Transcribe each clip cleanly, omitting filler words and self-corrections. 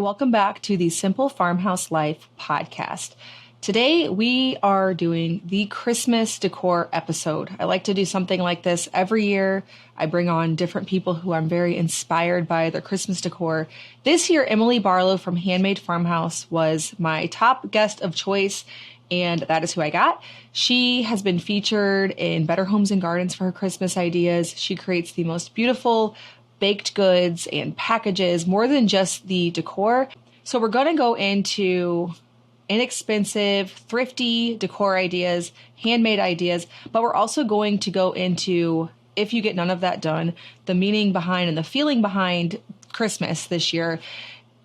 Welcome back to the Simple Farmhouse Life podcast. Today we are doing the Christmas decor episode. I like to do something like this every year. I bring on different people who I'm very inspired by their Christmas decor. This year, Emily Barlow from Handmade Farmhouse was my top guest of choice, and that is who I got. She has been featured in Better Homes and Gardens for her Christmas ideas. She creates the most beautiful baked goods and packages, more than just the decor. So we're going to go into inexpensive, thrifty decor ideas, handmade ideas, but we're also going to go into, if you get none of that done, the meaning behind and the feeling behind Christmas this year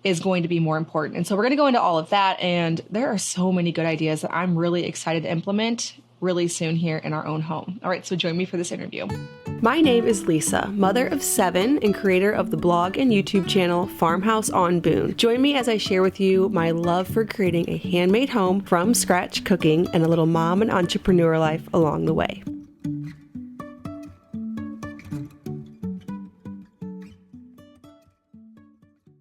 is going to be more important. And so we're going to go into all of that. And there are so many good ideas that I'm really excited to implement really soon here in our own home. All right, so join me for this interview. My name is Lisa, mother of 7 and creator of the blog and YouTube channel Farmhouse on Boone. Join me as I share with you my love for creating a handmade home from scratch cooking and a little mom and entrepreneur life along the way.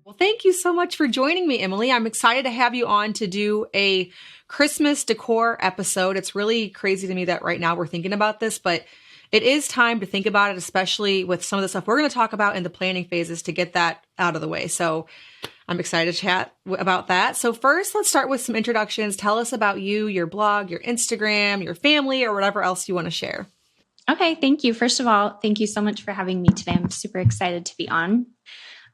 Well, thank you so much for joining me, Emily. I'm excited to have you on to do a Christmas decor episode. It's really crazy to me that right now we're thinking about this, but it is time to think about it, especially with some of the stuff we're going to talk about in the planning phases to get that out of the way. So I'm excited to chat about that. So first, let's start with some introductions. Tell us about you, your blog, your Instagram, your family, or whatever else you want to share. Okay, thank you. First of all, thank you so much for having me today. I'm super excited to be on.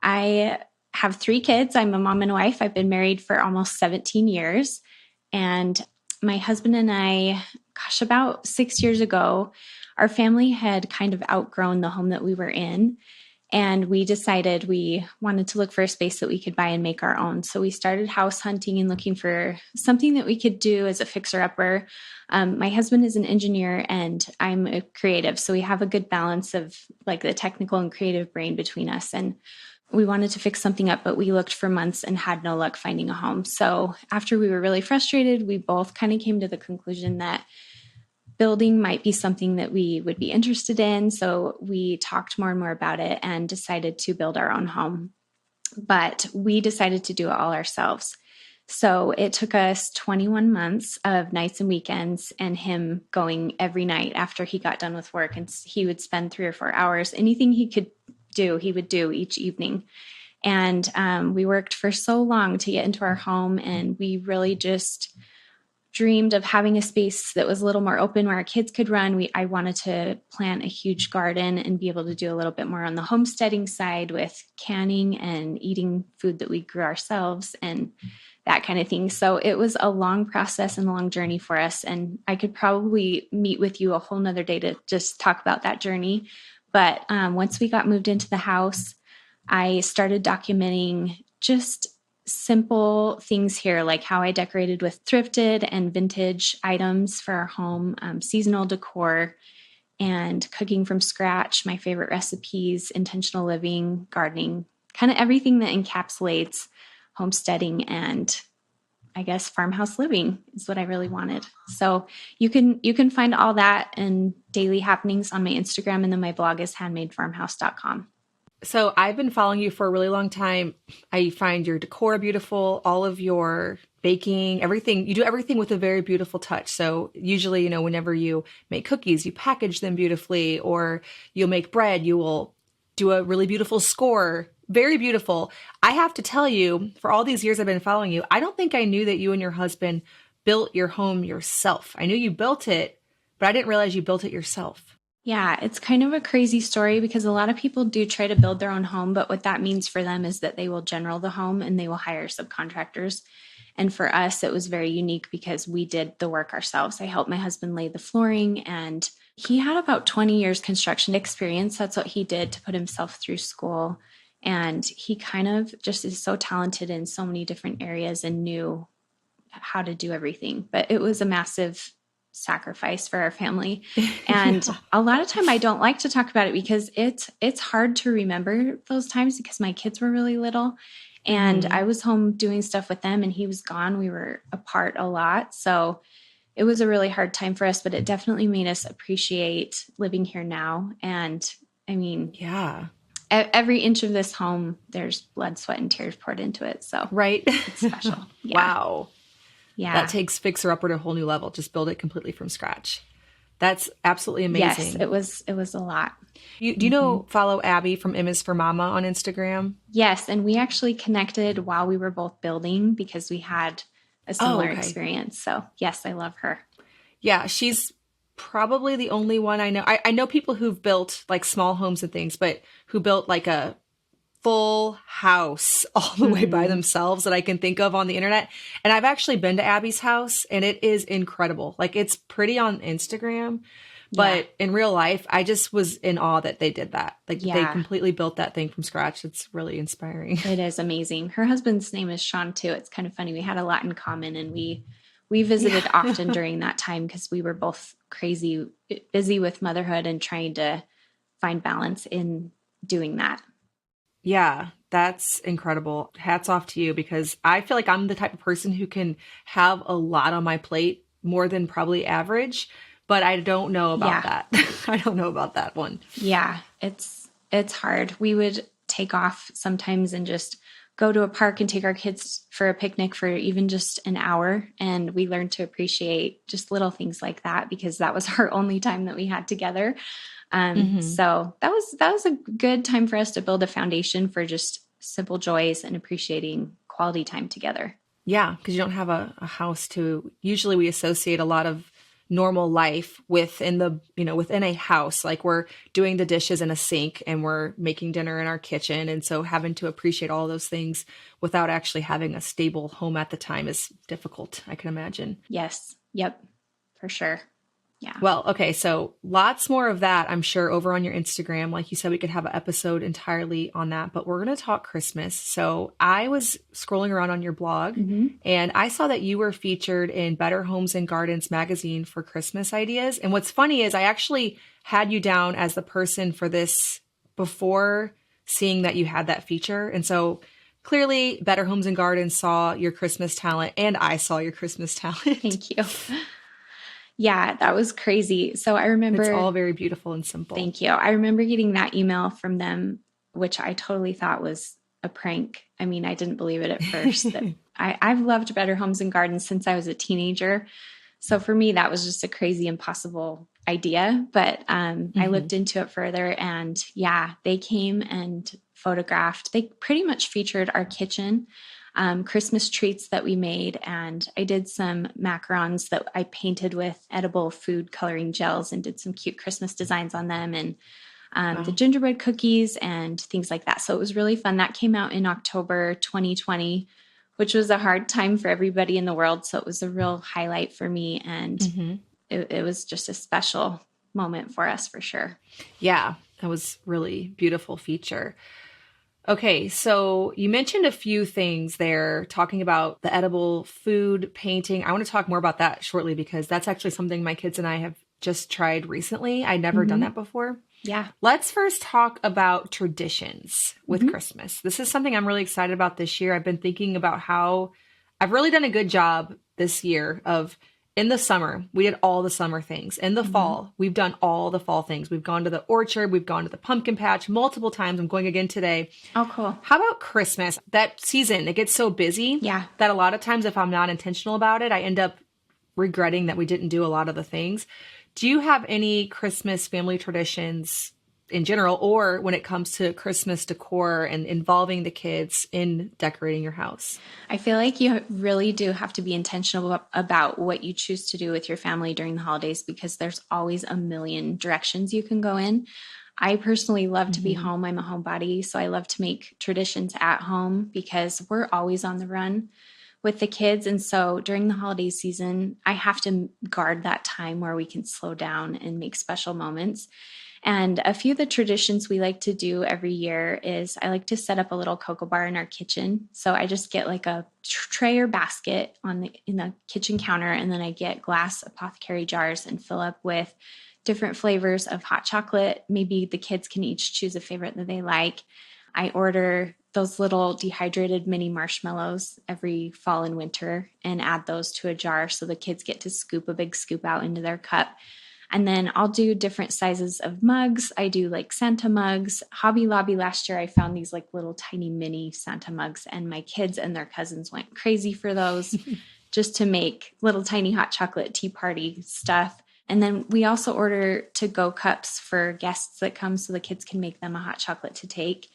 I have 3 kids. I'm a mom and a wife. I've been married for almost 17 years. And my husband and I, about 6 years ago, our family had kind of outgrown the home that we were in. And we decided we wanted to look for a space that we could buy and make our own. So we started house hunting and looking for something that we could do as a fixer-upper. My husband is an engineer and I'm a creative. So we have a good balance of like the technical and creative brain between us. And we wanted to fix something up, but we looked for months and had no luck finding a home. So after we were really frustrated, we both kind of came to the conclusion that building might be something that we would be interested in. So we talked more and more about it and decided to build our own home. But we decided to do it all ourselves. So it took us 21 months of nights and weekends and him going every night after he got done with work. And he would spend 3 or 4 hours. Anything he could do, he would do each evening. And we worked for so long to get into our home. And we really just dreamed of having a space that was a little more open where our kids could run. I wanted to plant a huge garden and be able to do a little bit more on the homesteading side with canning and eating food that we grew ourselves and that kind of thing. So it was a long process and a long journey for us. And I could probably meet with you a whole nother day to just talk about that journey. But once we got moved into the house, I started documenting just simple things here, like how I decorated with thrifted and vintage items for our home, seasonal decor, and cooking from scratch, my favorite recipes, intentional living, gardening, kind of everything that encapsulates homesteading and I guess farmhouse living is what I really wanted. So you can find all that and daily happenings on my Instagram, and then my blog is handmadefarmhouse.com. So I've been following you for a really long time. I find your decor beautiful, all of your baking, everything. You do everything with a very beautiful touch. So usually, whenever you make cookies, you package them beautifully, or you'll make bread, you will do a really beautiful score. Very beautiful. I have to tell you, for all these years I've been following you, I don't think I knew that you and your husband built your home yourself. I knew you built it, but I didn't realize you built it yourself. Yeah, it's kind of a crazy story because a lot of people do try to build their own home, but what that means for them is that they will general the home and they will hire subcontractors. And for us, it was very unique because we did the work ourselves. I helped my husband lay the flooring, and he had about 20 years construction experience. That's what he did to put himself through school. And he kind of just is so talented in so many different areas and knew how to do everything. But it was a massive sacrifice for our family. And a lot of time I don't like to talk about it because it's hard to remember those times because my kids were really little and I was home doing stuff with them and he was gone. We were apart a lot. So it was a really hard time for us, but it definitely made us appreciate living here now. And I mean, yeah, every inch of this home, there's blood, sweat, and tears poured into it. So Right? it's special. Yeah. Wow. That Yeah. takes Fixer Upper to a whole new level. Just build it completely from scratch. That's absolutely Yes, amazing. it was a lot. Do you know, follow Abby from M is for Mama on Instagram? Yes, and we actually connected while we were both building because we had a Oh, similar okay. experience. So, yes, I love her. Yeah, she's probably the only one I know. I know people who've built like small homes and things, but who built like a full house all the way by Hmm. themselves that I can think of on the internet. And I've actually been to Abby's house and it is incredible. Like it's pretty on Instagram, Yeah. but in real life, I just was in awe that they did that. Like they Yeah. completely built that thing from scratch. It's really inspiring. It is amazing. Her husband's name is Sean too. It's kind of funny. We had a lot in common and we visited Yeah. often during that time because we were both crazy busy with motherhood and trying to find balance in doing that. Yeah, that's incredible. Hats off to you because I feel like I'm the type of person who can have a lot on my plate, more than probably average, but I don't know about Yeah. that. I don't know about that one. Yeah, it's hard. We would take off sometimes and just go to a park and take our kids for a picnic for even just an hour, and we learned to appreciate just little things like that because that was our only time that we had together. Hmm. So that was a good time for us to build a foundation for just simple joys and appreciating quality time together. Yeah, because you don't have a house to, usually we associate a lot of normal life within within a house. Like we're doing the dishes in a sink and we're making dinner in our kitchen. And so having to appreciate all those things without actually having a stable home at the time is difficult, I can imagine. Yes. Yep. For sure. Yeah. Well, okay, so lots more of that, I'm sure, over on your Instagram. Like you said, we could have an episode entirely on that, but we're going to talk Christmas. So I was scrolling around on your blog Hmm. and I saw that you were featured in Better Homes and Gardens magazine for Christmas ideas. And what's funny is I actually had you down as the person for this before seeing that you had that feature. And so clearly, Better Homes and Gardens saw your Christmas talent and I saw your Christmas talent. Thank you. Yeah, that was crazy. So I It's remember, all very beautiful and simple. thank you. I remember getting that email from them, which I totally thought was a prank. I mean, I didn't believe it at first. That I've loved Better Homes and Gardens since I was a teenager. So for me, that was just a crazy, impossible idea. But I Hmm. looked into it further and yeah, they came and photographed. They pretty much featured our kitchen, Christmas treats that we made. And I did some macarons that I painted with edible food coloring gels and did some cute Christmas designs on them. And the Wow. gingerbread cookies and things like that. So it was really fun. That came out in October 2020, which was a hard time for everybody in the world. So it was a real highlight for me. And Hmm. it was just a special moment for us for sure. Yeah, that was really beautiful feature. Okay, so you mentioned a few things there talking about the edible food painting. I want to talk more about that shortly because that's actually something my kids and I have just tried recently. I'd never done Hmm. that before. Yeah. Let's first talk about traditions with Hmm. Christmas. This is something I'm really excited about this year. I've been thinking about how I've really done a good job this year of in the summer, we did all the summer things. In the Hmm. fall, we've done all the fall things. We've gone to the orchard, we've gone to the pumpkin patch multiple times. I'm going again today. Oh, cool. How about Christmas? That season, it gets so busy Yeah. that a lot of times if I'm not intentional about it, I end up regretting that we didn't do a lot of the things. Do you have any Christmas family traditions in general, or when it comes to Christmas decor and involving the kids in decorating your house? I feel like you really do have to be intentional about what you choose to do with your family during the holidays because there's always a million directions you can go in. I personally love to be Hmm. home. I'm a homebody, so I love to make traditions at home because we're always on the run with the kids. And so during the holiday season, I have to guard that time where we can slow down and make special moments. And a few of the traditions we like to do every year is I like to set up a little cocoa bar in our kitchen. So I just get like a tray or basket in the kitchen counter, and then I get glass apothecary jars and fill up with different flavors of hot chocolate. Maybe the kids can each choose a favorite that they like. I order those little dehydrated mini marshmallows every fall and winter and add those to a jar so the kids get to scoop a big scoop out into their cup. And then I'll do different sizes of mugs. I do like Santa mugs. Hobby Lobby last year, I found these like little tiny mini Santa mugs, and my kids and their cousins went crazy for those just to make little tiny hot chocolate tea party stuff. And then we also order to-go cups for guests that come so the kids can make them a hot chocolate to take.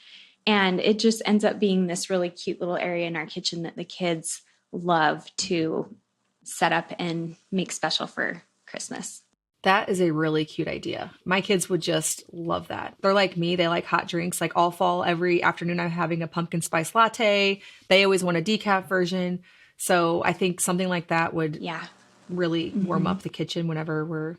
And it just ends up being this really cute little area in our kitchen that the kids love to set up and make special for Christmas. That is a really cute idea. My kids would just love that. They're like me. They like hot drinks. Like all fall, every afternoon, I'm having a pumpkin spice latte. They always want a decaf version. So I think something like that would really warm up the kitchen whenever we're,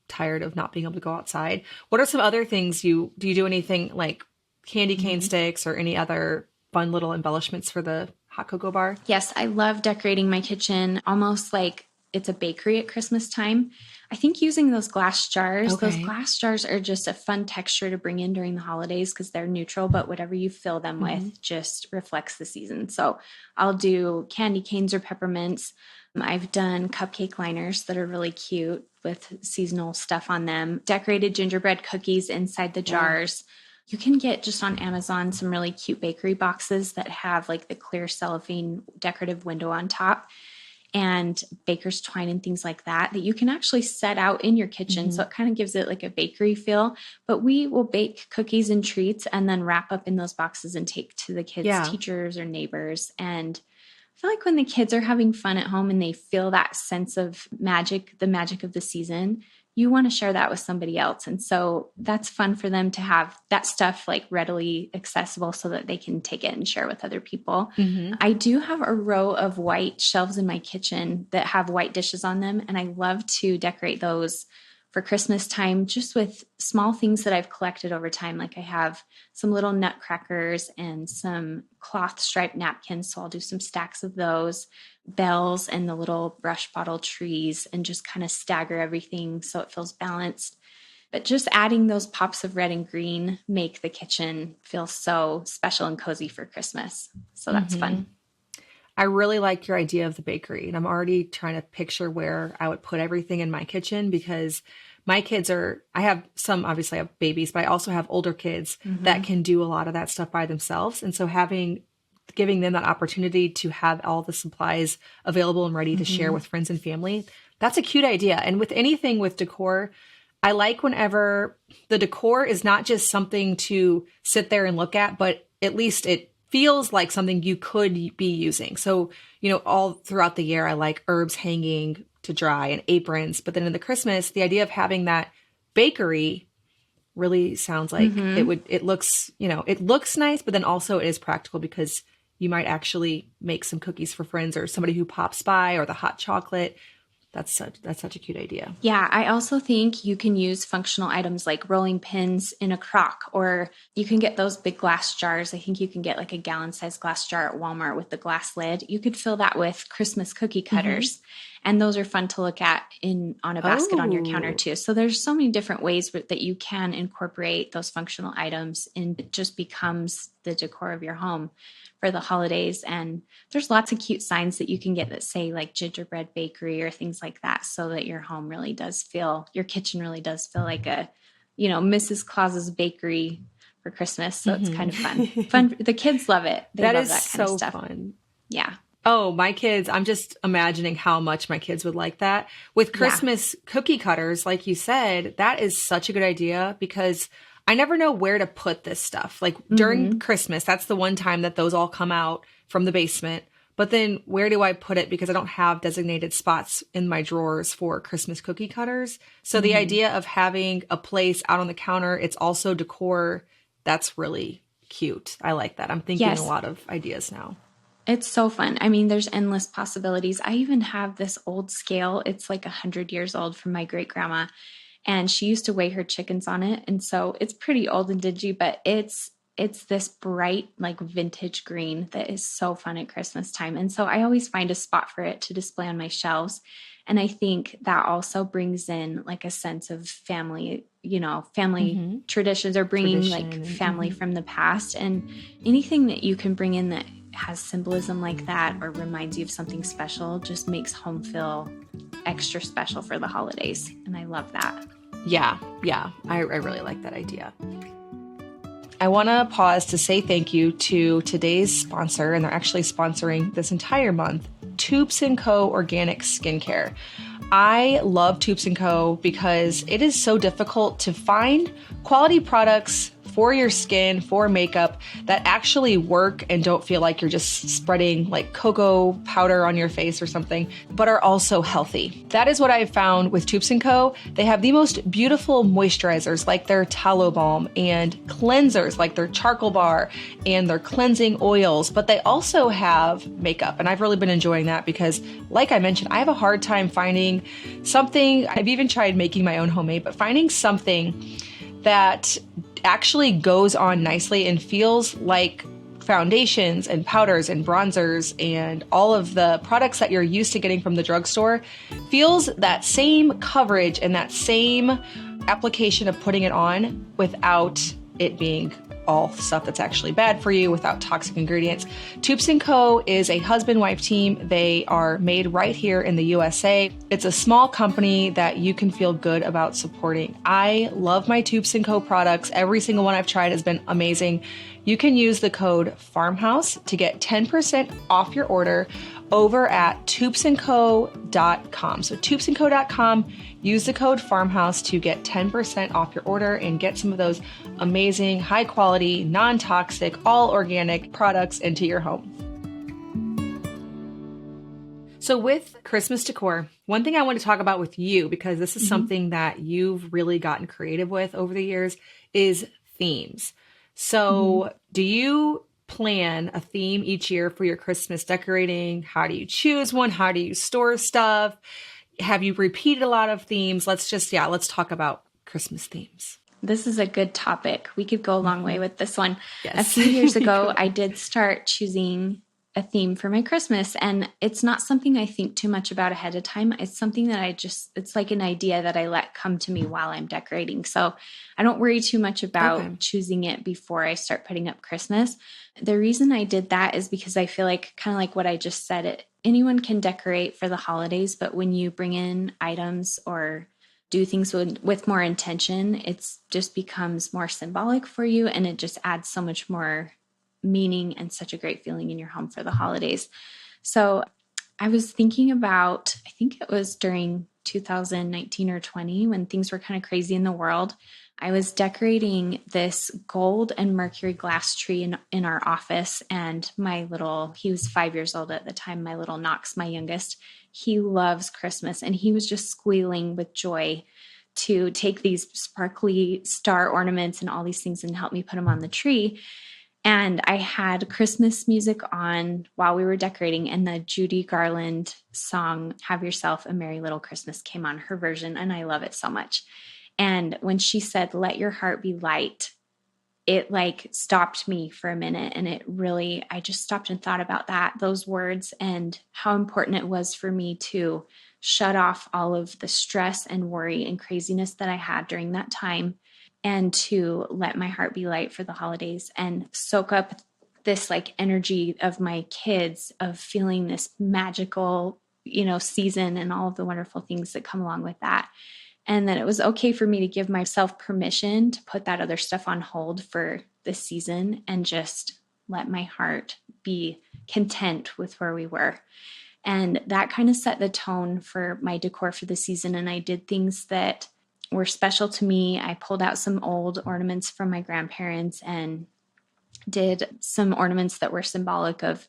tired of not being able to go outside. What are some other things do you do anything like candy cane sticks or any other fun little embellishments for the hot cocoa bar? Yes, I love decorating my kitchen almost like it's a bakery at Christmas time. I think using those glass jars, those glass jars are just a fun texture to bring in during the holidays because they're neutral, but whatever you fill them with just reflects the season. So I'll do candy canes or peppermints. I've done cupcake liners that are really cute with seasonal stuff on them, decorated gingerbread cookies inside the jars. You can get just on Amazon some really cute bakery boxes that have like the clear cellophane decorative window on top and baker's twine and things like that you can actually set out in your kitchen. So it kind of gives it like a bakery feel. But we will bake cookies and treats and then wrap up in those boxes and take to the kids' teachers or neighbors. And I feel like when the kids are having fun at home and they feel that sense of magic, the magic of the season, you want to share that with somebody else. And so that's fun for them to have that stuff like readily accessible so that they can take it and share with other people. I do have a row of white shelves in my kitchen that have white dishes on them. And I love to decorate those for Christmas time, just with small things that I've collected over time. Like I have some little nutcrackers and some cloth striped napkins. So I'll do some stacks of those, bells and the little brush bottle trees, and just kind of stagger everything so it feels balanced. But just adding those pops of red and green make the kitchen feel so special and cozy for Christmas. So that's fun. I really like your idea of the bakery, and I'm already trying to picture where I would put everything in my kitchen because my kids I have some, obviously I have babies, but I also have older kids that can do a lot of that stuff by themselves. And so giving them that opportunity to have all the supplies available and ready to share with friends and family, that's a cute idea. And with anything with decor, I like whenever the decor is not just something to sit there and look at, but at least it feels like something you could be using. So, all throughout the year, I like herbs hanging to dry and aprons. But then in the Christmas, the idea of having that bakery really sounds like it looks nice, but then also it is practical because you might actually make some cookies for friends or somebody who pops by, or the hot chocolate. That's such a cute idea. Yeah, I also think you can use functional items like rolling pins in a crock, or you can get those big glass jars. I think you can get like a gallon-sized glass jar at Walmart with the glass lid. You could fill that with Christmas cookie cutters, and those are fun to look at on a basket on your counter too. So there's so many different ways that you can incorporate those functional items, and it just becomes the decor of your home for the holidays. And there's lots of cute signs that you can get that say like gingerbread bakery or things like that, so that your kitchen really does feel like a, Mrs. Claus's bakery for Christmas. So it's kind of fun. The kids love it. They love that kind of stuff. Fun. Yeah. Oh, my kids, I'm just imagining how much my kids would like that. With Christmas cookie cutters, like you said, that is such a good idea because I never know where to put this stuff. Like during Christmas, that's the one time that those all come out from the basement. But then where do I put it? Because I don't have designated spots in my drawers for Christmas cookie cutters. So the idea of having a place out on the counter, it's also decor. That's really cute. I like that. I'm thinking a lot of ideas now. It's so fun. I mean, there's endless possibilities. I even have this old scale. It's like 100 years old from my great grandma. And she used to weigh her chickens on it. And so it's pretty old and dingy, but it's this bright, like vintage green that is so fun at Christmas time. And so I always find a spot for it to display on my shelves. And I think that also brings in like a sense of family, family traditions, or bringing like family from the past. And anything that you can bring in that has symbolism like that or reminds you of something special just makes home feel extra special for the holidays. And I love that. Yeah. I really like that idea. I want to pause to say thank you to today's sponsor, and they're actually sponsoring this entire month, Tubes & Co. Organic Skincare. I love Tubes & Co. because it is so difficult to find quality products for your skin, for makeup, that actually work and don't feel like you're just spreading like cocoa powder on your face or something, but are also healthy. That is what I've found with Tubes & Co. They have the most beautiful moisturizers like their tallow balm, and cleansers like their charcoal bar and their cleansing oils, but they also have makeup. And I've really been enjoying that because, like I mentioned, I have a hard time finding something. I've even tried making my own homemade, but finding something that actually goes on nicely and feels like foundations and powders and bronzers and all of the products that you're used to getting from the drugstore feels that same coverage and that same application of putting it on without it being all stuff that's actually bad for you, without toxic ingredients. Tubes & Co. is a husband-wife team. They are made right here in the USA. It's a small company that you can feel good about supporting. I love my Tubes & Co. products. Every single one I've tried has been amazing. You can use the code FARMHOUSE to get 10% off your order over at tubesandco.com. So tubesandco.com, use the code FARMHOUSE to get 10% off your order and get some of those amazing, high quality, non-toxic, all organic products into your home. So with Christmas decor, one thing I want to talk about with you, because this is something that you've really gotten creative with over the years, is themes. So do you plan a theme each year for your Christmas decorating? How do you choose one? How do you store stuff? Have you repeated a lot of themes? Let's talk about Christmas themes. This is a good topic. We could go a long way with this one. Yes. A few years ago, I did start choosing a theme for my Christmas, and it's not something I think too much about ahead of time. It's something that it's like an idea that I let come to me while I'm decorating. So I don't worry too much about choosing it before I start putting up Christmas. The reason I did that is because I feel like, kind of like what I just said, anyone can decorate for the holidays, but when you bring in items or do things with more intention, it's just becomes more symbolic for you, and it just adds so much more meaning and such a great feeling in your home for the holidays. So I was thinking about, I think it was during 2019 or 20 when things were kind of crazy in the world. I was decorating this gold and mercury glass tree in our office, and he was 5 years old at the time, my little Knox, my youngest, he loves Christmas, and he was just squealing with joy to take these sparkly star ornaments and all these things and help me put them on the tree. And I had Christmas music on while we were decorating, and the Judy Garland song, Have Yourself a Merry Little Christmas, came on, her version, and I love it so much. And when she said, let your heart be light, it like stopped me for a minute. And I just stopped and thought about those words, and how important it was for me to shut off all of the stress and worry and craziness that I had during that time, and to let my heart be light for the holidays and soak up this like energy of my kids, of feeling this magical, season and all of the wonderful things that come along with that. And that it was okay for me to give myself permission to put that other stuff on hold for this season and just let my heart be content with where we were. And that kind of set the tone for my decor for the season. And I did things that were special to me. I pulled out some old ornaments from my grandparents and did some ornaments that were symbolic of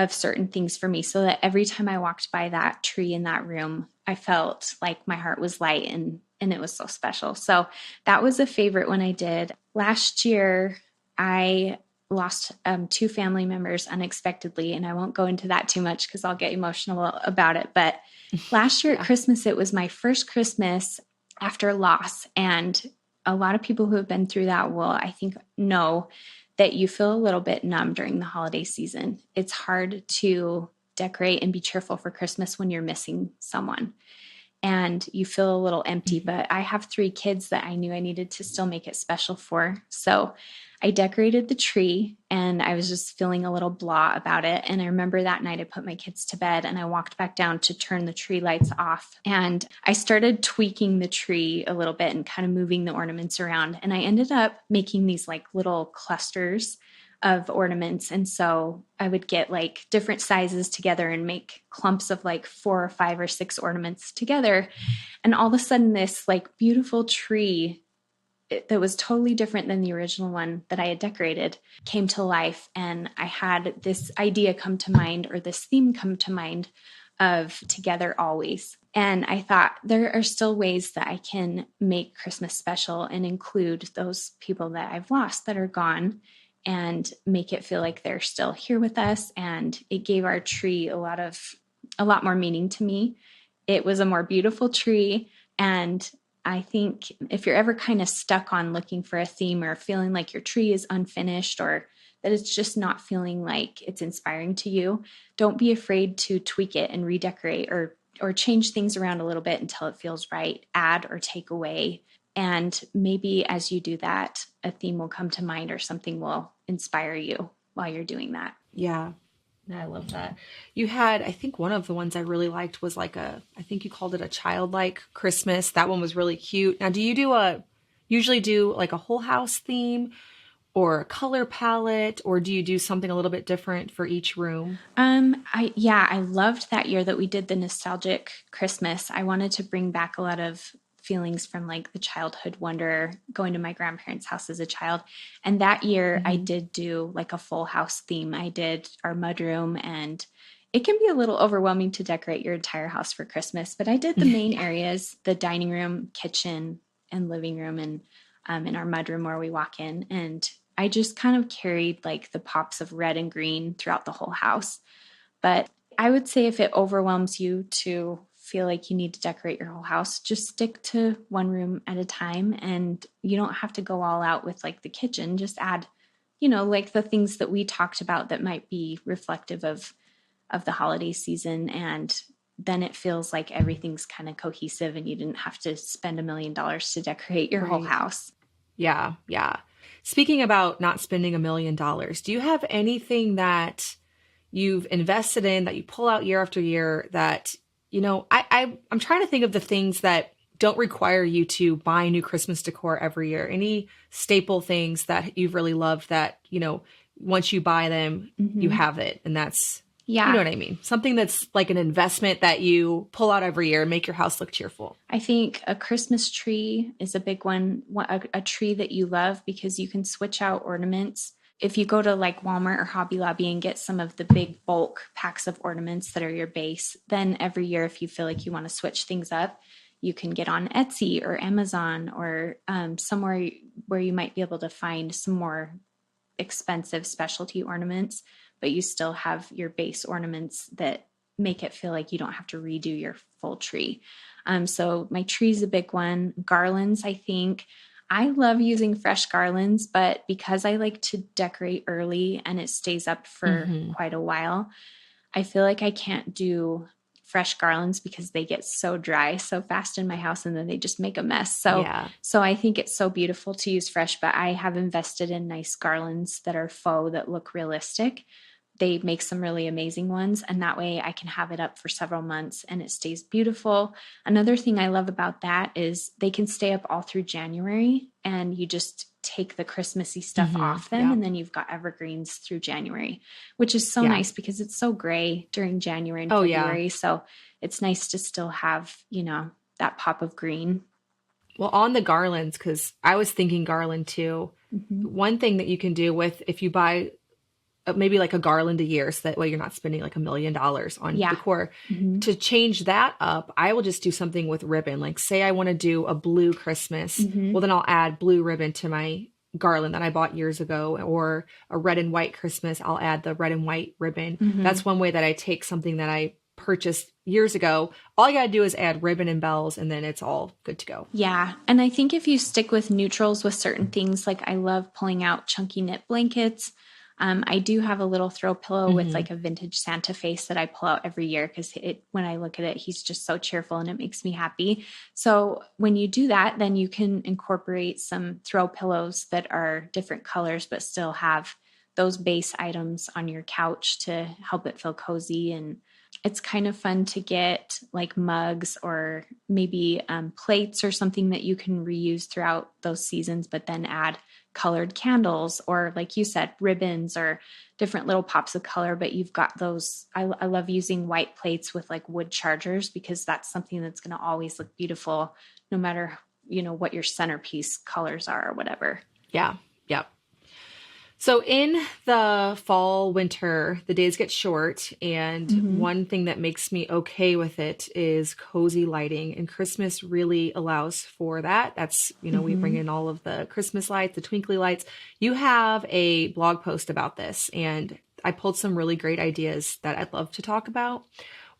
certain things for me, so that every time I walked by that tree in that room, I felt like my heart was light and it was so special. So that was a favorite one I did. Last year, I lost 2 family members unexpectedly, and I won't go into that too much because I'll get emotional about it. But last year at Christmas, it was my first Christmas after loss. And a lot of people who have been through that will, I think, know that you feel a little bit numb during the holiday season. It's hard to decorate and be cheerful for Christmas when you're missing someone. and you feel a little empty. But I have 3 kids that I knew I needed to still make it special for. So I decorated the tree and I was just feeling a little blah about it. And I remember that night I put my kids to bed and I walked back down to turn the tree lights off. And I started tweaking the tree a little bit and kind of moving the ornaments around. And I ended up making these like little clusters of ornaments. And so I would get like different sizes together and make clumps of like 4 or 5 or 6 ornaments together. And all of a sudden this like beautiful tree that was totally different than the original one that I had decorated came to life. And I had this idea come to mind, or this theme come to mind, of Together Always. And I thought there are still ways that I can make Christmas special and include those people that I've lost that are gone and make it feel like they're still here with us. And it gave our tree a lot more meaning to me. It was a more beautiful tree. And I think if you're ever kind of stuck on looking for a theme or feeling like your tree is unfinished or that it's just not feeling like it's inspiring to you, don't be afraid to tweak it and redecorate or change things around a little bit until it feels right. Add or take away. And maybe as you do that, a theme will come to mind or something will inspire you while you're doing that. Yeah. I love that. You had, I think one of the ones I really liked was like I think you called it a childlike Christmas. That one was really cute. Now, do you usually do like a whole house theme or a color palette, or do you do something a little bit different for each room? I loved that year that we did the nostalgic Christmas. I wanted to bring back a lot of feelings from like the childhood wonder going to my grandparents' house as a child. And that year I did do like a full house theme. I did our mudroom, and it can be a little overwhelming to decorate your entire house for Christmas, but I did the main areas, the dining room, kitchen, and living room, and in our mudroom where we walk in. And I just kind of carried like the pops of red and green throughout the whole house. But I would say if it overwhelms you to feel like you need to decorate your whole house, just stick to one room at a time. And you don't have to go all out with like the kitchen. Just add, like the things that we talked about that might be reflective of the holiday season. And then it feels like everything's kind of cohesive and you didn't have to spend $1,000,000 to decorate your whole house. Yeah. Yeah. Speaking about not spending $1,000,000, do you have anything that you've invested in that you pull out year after year that, I'm trying to think of the things that don't require you to buy new Christmas decor every year. Any staple things that you've really loved that, once you buy them, you have it. And that's, you know what I mean? Something that's like an investment that you pull out every year and make your house look cheerful. I think a Christmas tree is a big one, a tree that you love because you can switch out ornaments. If you go to like Walmart or Hobby Lobby and get some of the big bulk packs of ornaments that are your base, then every year, if you feel like you want to switch things up, you can get on Etsy or Amazon or somewhere where you might be able to find some more expensive specialty ornaments, but you still have your base ornaments that make it feel like you don't have to redo your full tree. So my tree's a big one. Garlands, I think. I love using fresh garlands, but because I like to decorate early and it stays up for quite a while, I feel like I can't do fresh garlands because they get so dry so fast in my house and then they just make a mess. So I think it's so beautiful to use fresh, but I have invested in nice garlands that are faux that look realistic. They make some really amazing ones, and that way I can have it up for several months and it stays beautiful. Another thing I love about that is they can stay up all through January, and you just take the Christmassy stuff off them, and then you've got evergreens through January, which is so nice because it's so gray during January and February. So it's nice to still have, that pop of green. Well, on the garlands, because I was thinking garland too, one thing that you can do if you buy maybe like a garland a year, so that way you're not spending like $1,000,000 on decor. To change that up, I will just do something with ribbon. Like say I want to do a blue Christmas. Well, then I'll add blue ribbon to my garland that I bought years ago, or a red and white Christmas. I'll add the red and white ribbon. That's one way that I take something that I purchased years ago. All you got to do is add ribbon and bells, and then it's all good to go. Yeah. And I think if you stick with neutrals with certain things, like I love pulling out chunky knit blankets. I do have a little throw pillow with Mm-hmm. like a vintage Santa face that I pull out every year because when I look at it, he's just so cheerful and it makes me happy. So when you do that, then you can incorporate some throw pillows that are different colors, but still have those base items on your couch to help it feel cozy. And it's kind of fun to get like mugs or maybe plates or something that you can reuse throughout those seasons, but then add colored candles or, like you said, ribbons or different little pops of color. But you've got those. I love using white plates with like wood chargers because that's something that's going to always look beautiful no matter, what your centerpiece colors are or whatever. Yeah. Yep. So in the fall, winter, the days get short, and Mm-hmm. one thing that makes me okay with it is cozy lighting, and Christmas really allows for that. That's, we bring Mm-hmm. in all of the Christmas lights, the twinkly lights. You have a blog post about this, and I pulled some really great ideas that I'd love to talk about.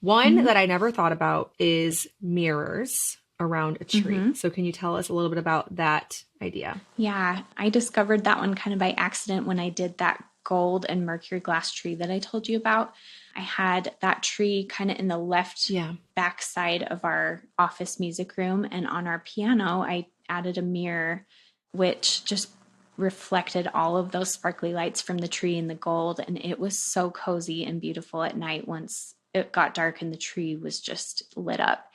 One that I never thought about is mirrors around a tree. Mm-hmm. So can you tell us a little bit about that idea? Yeah, I discovered that one kind of by accident when I did that gold and mercury glass tree that I told you about. I had that tree kind of in the left Yeah. back side of our office music room. And on our piano, I added a mirror, which just reflected all of those sparkly lights from the tree and the gold. And it was so cozy and beautiful at night once it got dark and the tree was just lit up.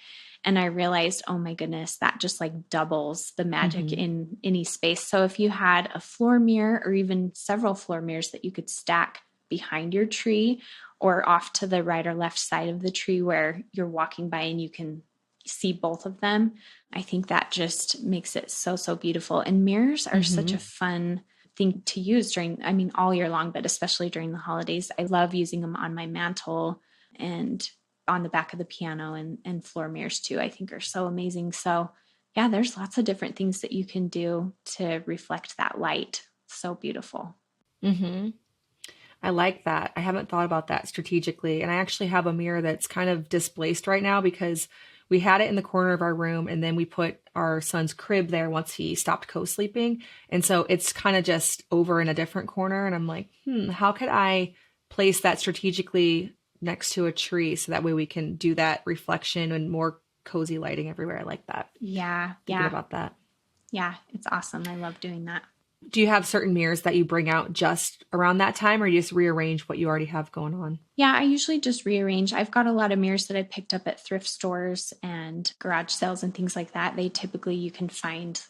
And I realized, oh my goodness, that just like doubles the magic Mm-hmm. in any space. So if you had a floor mirror or even several floor mirrors that you could stack behind your tree or off to the right or left side of the tree where you're walking by and you can see both of them, I think that just makes it so, so beautiful. And mirrors are such Mm-hmm. a fun thing to use all year long, but especially during the holidays. I love using them on my mantle and on the back of the piano, and floor mirrors too, I think are so amazing. So yeah, there's lots of different things that you can do to reflect that light. So beautiful. Mm-hmm. I like that. I haven't thought about that strategically. And I actually have a mirror that's kind of displaced right now because we had it in the corner of our room and then we put our son's crib there once he stopped co-sleeping. And so it's kind of just over in a different corner. And I'm like, how could I place that strategically next to a tree so that way we can do that reflection and more cozy lighting everywhere? I like that. Yeah. Thinking Yeah. about that. Yeah. It's awesome. I love doing that. Do you have certain mirrors that you bring out just around that time, or you just rearrange what you already have going on? Yeah, I usually just rearrange. I've got a lot of mirrors that I picked up at thrift stores and garage sales and things like that. They typically, you can find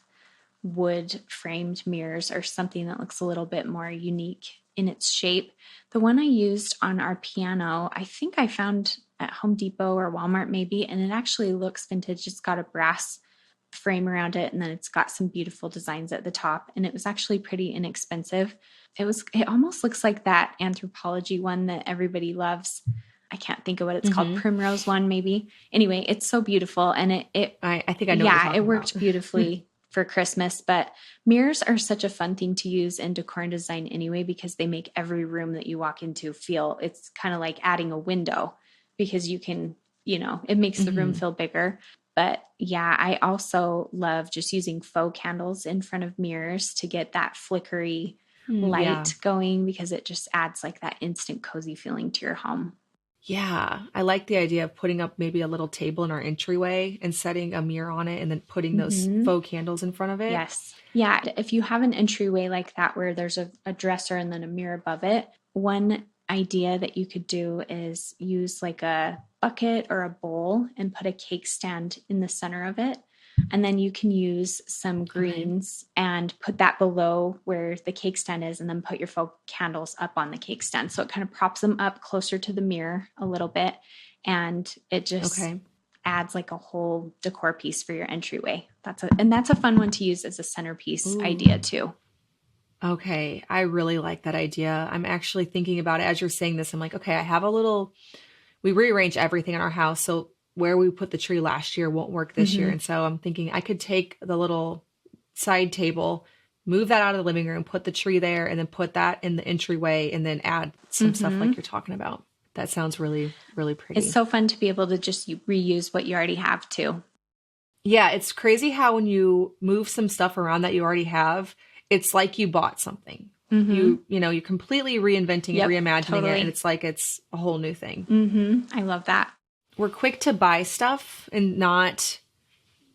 wood framed mirrors or something that looks a little bit more unique in its shape. The one I used on our piano, I think I found at Home Depot or Walmart maybe, and it actually looks vintage. It's got a brass frame around it and then it's got some beautiful designs at the top, and it was actually pretty inexpensive. It almost looks like that anthropology one that everybody loves. I can't think of what it's called, Mm-hmm. primrose one maybe. Anyway, it's so beautiful, and I think I know what you're yeah, it talking about. worked beautifully for Christmas. But mirrors are such a fun thing to use in decor and design anyway, because they make every room that you walk into feel, it's kind of like adding a window because you can, it makes the room Mm-hmm. feel bigger. But yeah, I also love just using faux candles in front of mirrors to get that flickery Yeah. light going, because it just adds like that instant cozy feeling to your home. Yeah. I like the idea of putting up maybe a little table in our entryway and setting a mirror on it and then putting those Mm-hmm. faux candles in front of it. Yes. Yeah. If you have an entryway like that where there's a dresser and then a mirror above it, one idea that you could do is use like a bucket or a bowl and put a cake stand in the center of it. And then you can use some Okay. greens and put that below where the cake stand is, and then put your faux candles up on the cake stand. So it kind of props them up closer to the mirror a little bit. And it just Okay. adds like a whole decor piece for your entryway. That's a fun one to use as a centerpiece Ooh. idea too. Okay. I really like that idea. I'm actually thinking about it as you're saying this. I'm like, okay, we rearrange everything in our house. So where we put the tree last year won't work this year. Mm-hmm. And so I'm thinking I could take the little side table, move that out of the living room, put the tree there, and then put that in the entryway and then add some stuff Mm-hmm. like you're talking about. That sounds really, really It's pretty. so fun to be able to just reuse what you already have too. Yeah, it's crazy how when you move some stuff around that you already have, it's like you bought something. you're completely reinventing it, Yep, reimagining it, and totally. it's like it's a whole new thing. I love that. We're quick to buy stuff and not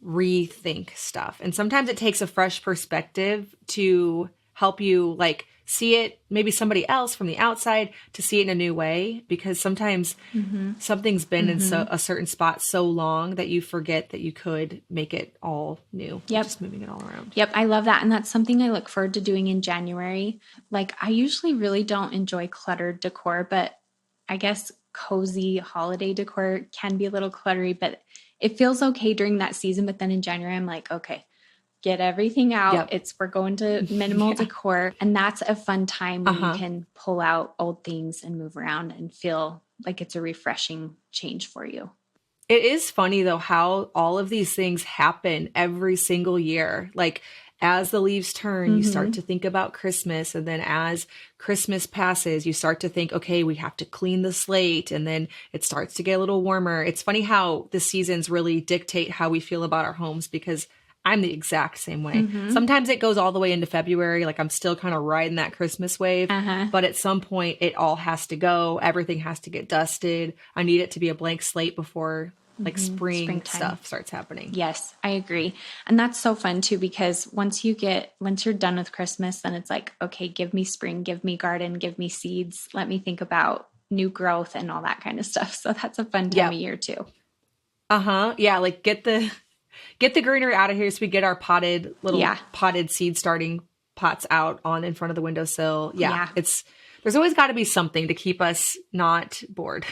rethink stuff. And sometimes it takes a fresh perspective to help you like see it, maybe somebody else from the outside to see it in a new way, because sometimes something's been in a certain spot so long that you forget that you could make it all new, Yep. just moving it all around. Yep, I love that. And that's something I look forward to doing in January. Like, I usually really don't enjoy cluttered decor, but I guess cozy holiday decor can be a little cluttery, but it feels okay during that season. But then in January, I'm like, okay, get everything out. Yep. We're going to minimal decor. And that's a fun time when you Uh-huh. can pull out old things and move around and feel like it's a refreshing change for you. It is funny though how all of these things happen every single year. Like as the leaves turn, you start to think about Christmas. And then as Christmas passes, you start to think, okay, we have to clean the slate. And then it starts to get a little warmer. It's funny how the seasons really dictate how we feel about our homes, because I'm the exact same way. Sometimes it goes all the way into February. Like I'm still kind of riding that Christmas wave. But at some point, it all has to go. Everything has to get dusted. I need it to be a blank slate before like springtime stuff starts happening. Yes, I agree. And that's so fun too, because once you're done with Christmas, then it's like, okay, give me spring, give me garden, give me seeds. Let me think about new growth and all that kind of stuff. So that's a fun time of year too. Yeah. Like get the greenery out of here so we get our potted seed starting pots out on in front of the windowsill. Yeah. There's always got to be something to keep us not bored.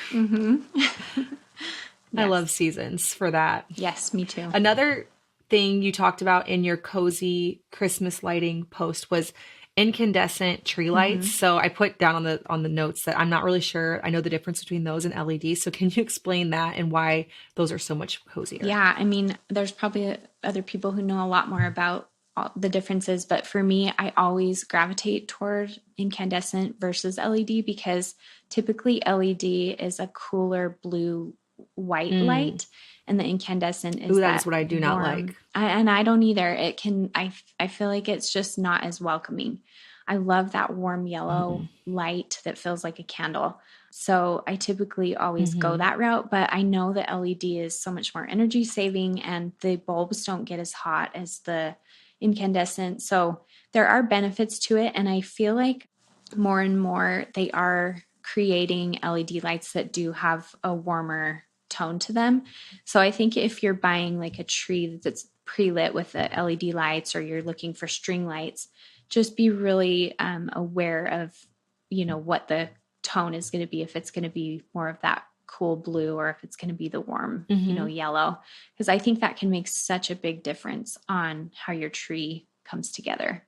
I love seasons for that. Yes, me too. Another thing you talked about in your cozy Christmas lighting post was incandescent tree lights. So I put down on the notes that I'm not really sure. I know the difference between those and LED. So can you explain that and why those are so much cozier? Yeah, I mean, there's probably other people who know a lot more about all the differences, but for me, I always gravitate toward incandescent versus LED, because typically LED is a cooler blue white light, and the incandescent is that is what I do not like. And I don't either. I feel like it's just not as welcoming. I love that warm yellow light that feels like a candle. So I typically always go that route, but I know that LED is so much more energy saving and the bulbs don't get as hot as the incandescent. So there are benefits to it. And I feel like more and more they are creating LED lights that do have a warmer tone to them. So I think if you're buying like a tree that's pre-lit with the LED lights, or you're looking for string lights, just be really aware of, what the tone is going to be, if it's going to be more of that cool blue or if it's going to be the warm, yellow, because I think that can make such a big difference on how your tree comes together.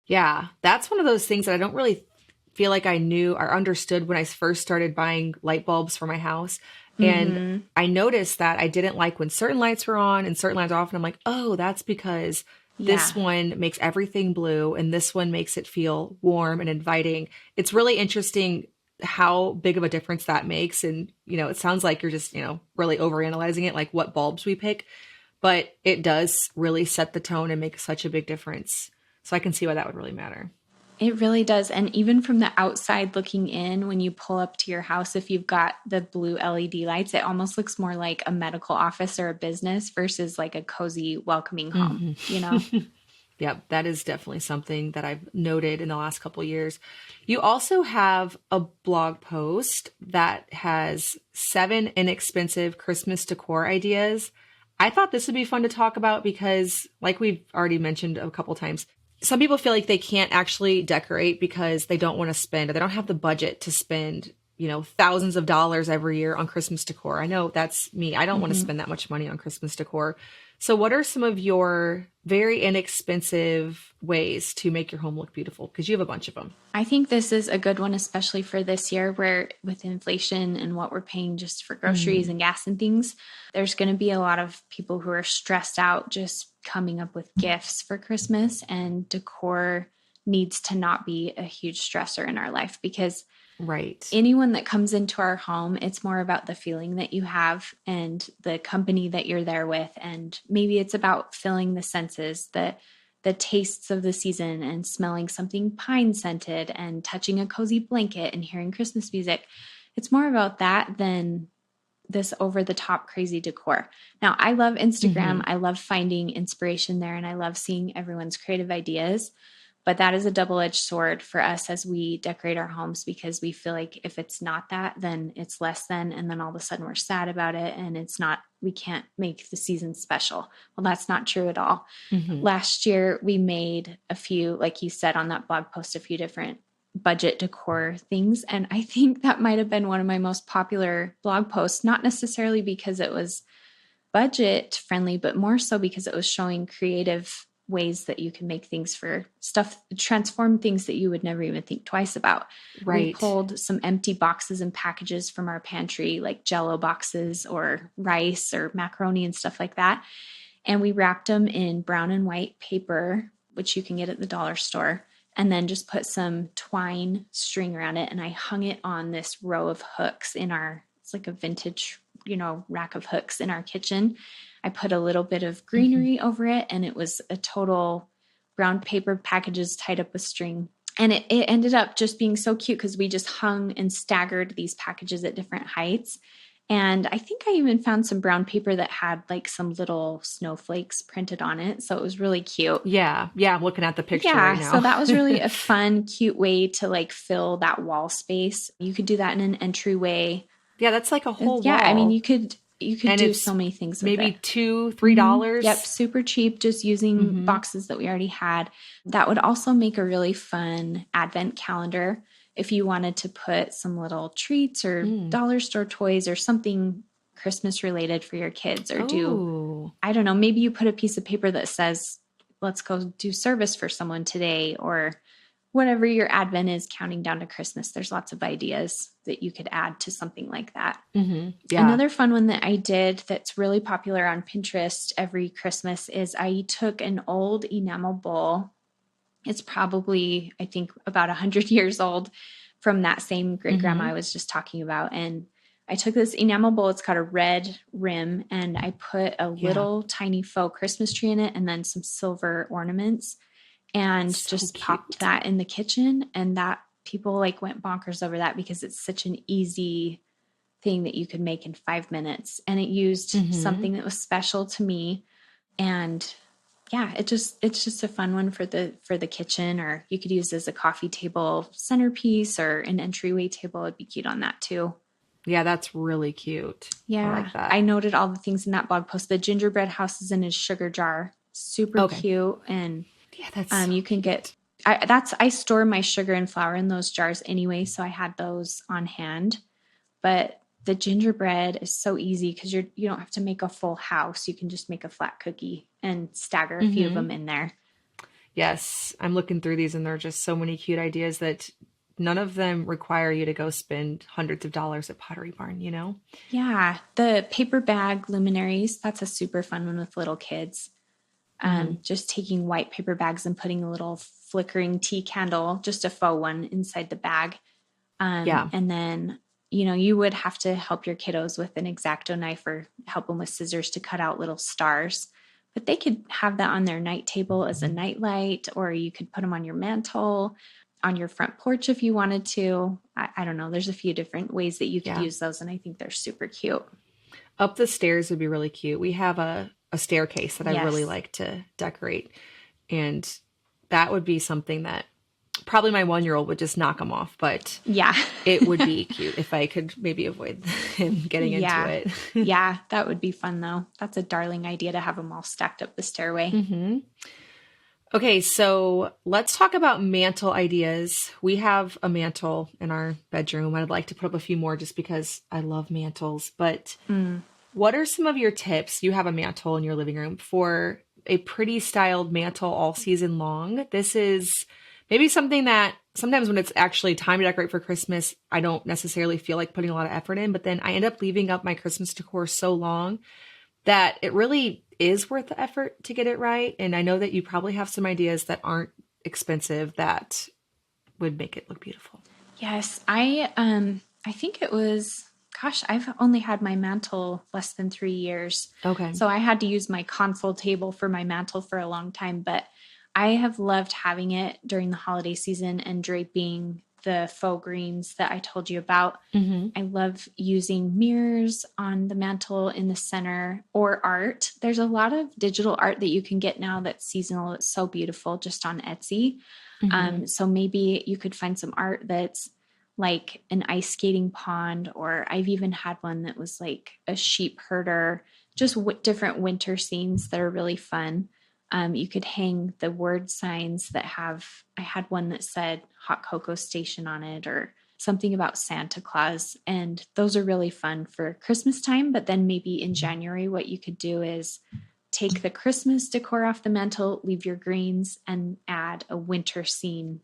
Yeah, that's one of those things that I don't really feel like I knew or understood when I first started buying light bulbs for my house. And I noticed that I didn't like when certain lights were on and certain lights were off. And I'm like, oh, that's because this one makes everything blue and this one makes it feel warm and inviting. It's really interesting how big of a difference that makes. And, it sounds like you're just, really overanalyzing it, like what bulbs we pick. But it does really set the tone and make such a big difference. So I can see why that would really matter. It really does. And even from the outside looking in, when you pull up to your house, if you've got the blue LED lights, it almost looks more like a medical office or a business versus like a cozy, welcoming home, Yep, that is definitely something that I've noted in the last couple of years. You also have a blog post that has 7 inexpensive Christmas decor ideas. I thought this would be fun to talk about because, like we've already mentioned a couple times, some people feel like they can't actually decorate because they don't want to spend, or they don't have the budget to spend, thousands of dollars every year on Christmas decor. I know that's me. I don't want to spend that much money on Christmas decor. So what are some of your very inexpensive ways to make your home look beautiful? Because you have a bunch of them. I think this is a good one, especially for this year where with inflation and what we're paying just for groceries and gas and things, there's going to be a lot of people who are stressed out just coming up with gifts for Christmas, and decor needs to not be a huge stressor in our life, because anyone that comes into our home, it's more about the feeling that you have and the company that you're there with. And maybe it's about filling the senses, the the tastes of the season and smelling something pine scented and touching a cozy blanket and hearing Christmas music. It's more about that than this over the top crazy decor. Now, I love Instagram. I love finding inspiration there and I love seeing everyone's creative ideas. But that is a double-edged sword for us as we decorate our homes, because we feel like if it's not that, then it's less than, and then all of a sudden we're sad about it and it's not, we can't make the season special. Well, that's not true at all. Last year we made a few, like you said on that blog post, a few different budget decor things. And I think that might have been one of my most popular blog posts, not necessarily because it was budget friendly, but more so because it was showing creative ways that you can make things for stuff, transform things that you would never even think twice about. Right. We pulled some empty boxes and packages from our pantry, like Jell-O boxes or rice or macaroni and stuff like that. And we wrapped them in brown and white paper, which you can get at the dollar store, and then just put some twine string around it. And I hung it on this row of hooks in our, it's like a vintage, rack of hooks in our kitchen. I put a little bit of greenery over it, and it was a total brown paper packages tied up with string. And it ended up just being so cute because we just hung and staggered these packages at different heights. And I think I even found some brown paper that had like some little snowflakes printed on it. So it was really cute. Yeah. I'm looking at the picture right now. So that was really a fun, cute way to like fill that wall space. You could do that in an entryway. Yeah, that's like a whole wall. I mean, you could do so many things with maybe it. $2-3. Yep, super cheap, just using boxes that we already had. That would also make a really fun advent calendar if you wanted to put some little treats or dollar store toys or something Christmas related for your kids, or I don't know, maybe you put a piece of paper that says, let's go do service for someone today, or whatever your advent is counting down to Christmas. There's lots of ideas that you could add to something like that. Another fun one that I did that's really popular on Pinterest every Christmas is I took an old enamel bowl. It's probably, I think, about 100 years old, from that same great grandma I was just talking about. And I took this enamel bowl. It's got a red rim, and I put a little tiny faux Christmas tree in it and then some silver ornaments, and just popped that in the kitchen. And that people like went bonkers over that because it's such an easy thing that you could make in 5 minutes. And it used something that was special to me. And it's just a fun one for the kitchen, or you could use as a coffee table centerpiece or an entryway table. It'd be cute on that too. Yeah, that's really cute. Yeah. I like that. I noted all the things in that blog post. The gingerbread house is in his sugar jar. Super cute. And that's you can get, I store my sugar and flour in those jars anyway. So I had those on hand, but the gingerbread is so easy because you don't have to make a full house. You can just make a flat cookie and stagger a few of them in there. Yes. I'm looking through these and there are just so many cute ideas that none of them require you to go spend hundreds of dollars at Pottery Barn, Yeah. The paper bag luminaries, that's a super fun one with little kids. Just taking white paper bags and putting a little flickering tea candle, just a faux one, inside the bag. And then, you would have to help your kiddos with an X-Acto knife or help them with scissors to cut out little stars. But they could have that on their night table as a night light, or you could put them on your mantle, on your front porch if you wanted to. I don't know. There's a few different ways that you could use those, and I think they're super cute. Up the stairs would be really cute. We have a staircase that I really like to decorate, and that would be something that probably my 1-year-old would just knock them off, but it would be cute if I could maybe avoid him getting into it. Yeah, that would be fun though. That's a darling idea to have them all stacked up the stairway. Okay, so let's talk about mantle ideas. We have a mantle in our bedroom. I'd like to put up a few more just because I love mantles, but what are some of your tips? You have a mantle in your living room for a pretty styled mantle all season long. This is maybe something that sometimes when it's actually time to decorate for Christmas, I don't necessarily feel like putting a lot of effort in, but then I end up leaving up my Christmas decor so long that it really is worth the effort to get it right. And I know that you probably have some ideas that aren't expensive that would make it look beautiful. Yes, I think it was, I've only had my mantle less than 3 years. Okay. So I had to use my console table for my mantle for a long time, but I have loved having it during the holiday season and draping the faux greens that I told you about. Mm-hmm. I love using mirrors on the mantle in the center or art. There's a lot of digital art that you can get now that's seasonal. It's so beautiful just on Etsy. Mm-hmm. So maybe you could find some art that's like an ice skating pond, or I've even had one that was like a sheep herder, just different winter scenes that are really fun. You could hang the word signs that I had one that said hot cocoa station on it, or something about Santa Claus. And those are really fun for Christmas time. But then maybe in January, what you could do is take the Christmas decor off the mantle, leave your greens, and add a winter scene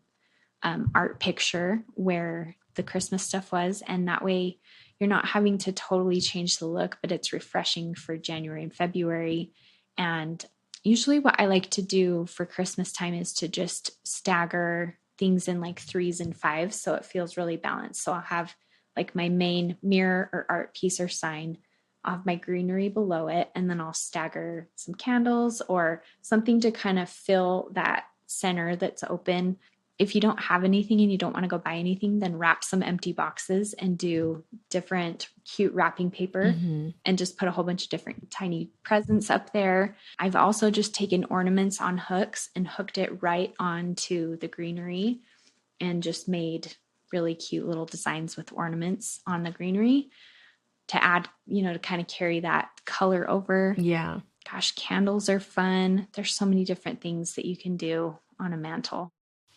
art picture where the Christmas stuff was. And that way you're not having to totally change the look, but it's refreshing for January and February. And usually what I like to do for Christmas time is to just stagger things in like 3s and 5s. So it feels really balanced. So I'll have like my main mirror or art piece or sign. I'll have my greenery below it, and then I'll stagger some candles or something to kind of fill that center that's open. If you don't have anything and you don't want to go buy anything, then wrap some empty boxes and do different cute wrapping paper Mm-hmm. and just put a whole bunch of different tiny presents up there. I've also just taken ornaments on hooks and hooked it right onto the greenery and just made really cute little designs with ornaments on the greenery to add, to kind of carry that color over. Yeah. Gosh, candles are fun. There's so many different things that you can do on a mantle.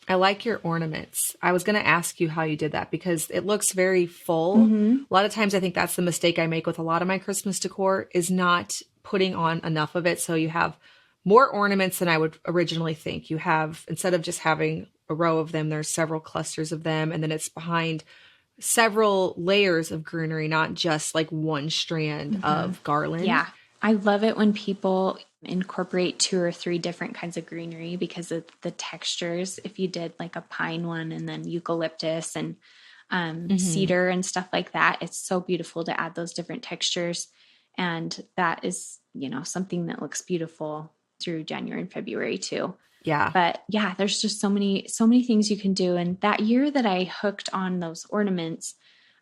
I like your ornaments. I was going to ask you how you did that because it looks very full. Mm-hmm. A lot of times I think that's the mistake I make with a lot of my Christmas decor is not putting on enough of it. So you have more ornaments than I would originally think. You have, instead of just having a row of them, there's several clusters of them. And then it's behind several layers of greenery, not just like one strand of garland. Yeah. I love it when people incorporate 2 or 3 different kinds of greenery because of the textures. If you did like a pine one and then eucalyptus and cedar and stuff like that, it's so beautiful to add those different textures. And that is, something that looks beautiful through January and February too. Yeah. But yeah, there's just so many things you can do. And that year that I hooked on those ornaments,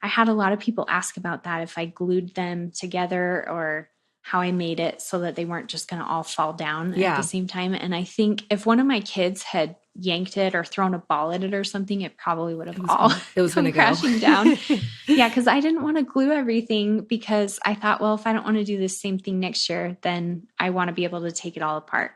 I had a lot of people ask about that, if I glued them together or how I made it so that they weren't just going to all fall down at the same time. And I think if one of my kids had yanked it or thrown a ball at it or something, it probably would have it was come going to crashing down. Yeah, because I didn't want to glue everything because I thought, well, if I don't want to do the same thing next year, then I want to be able to take it all apart.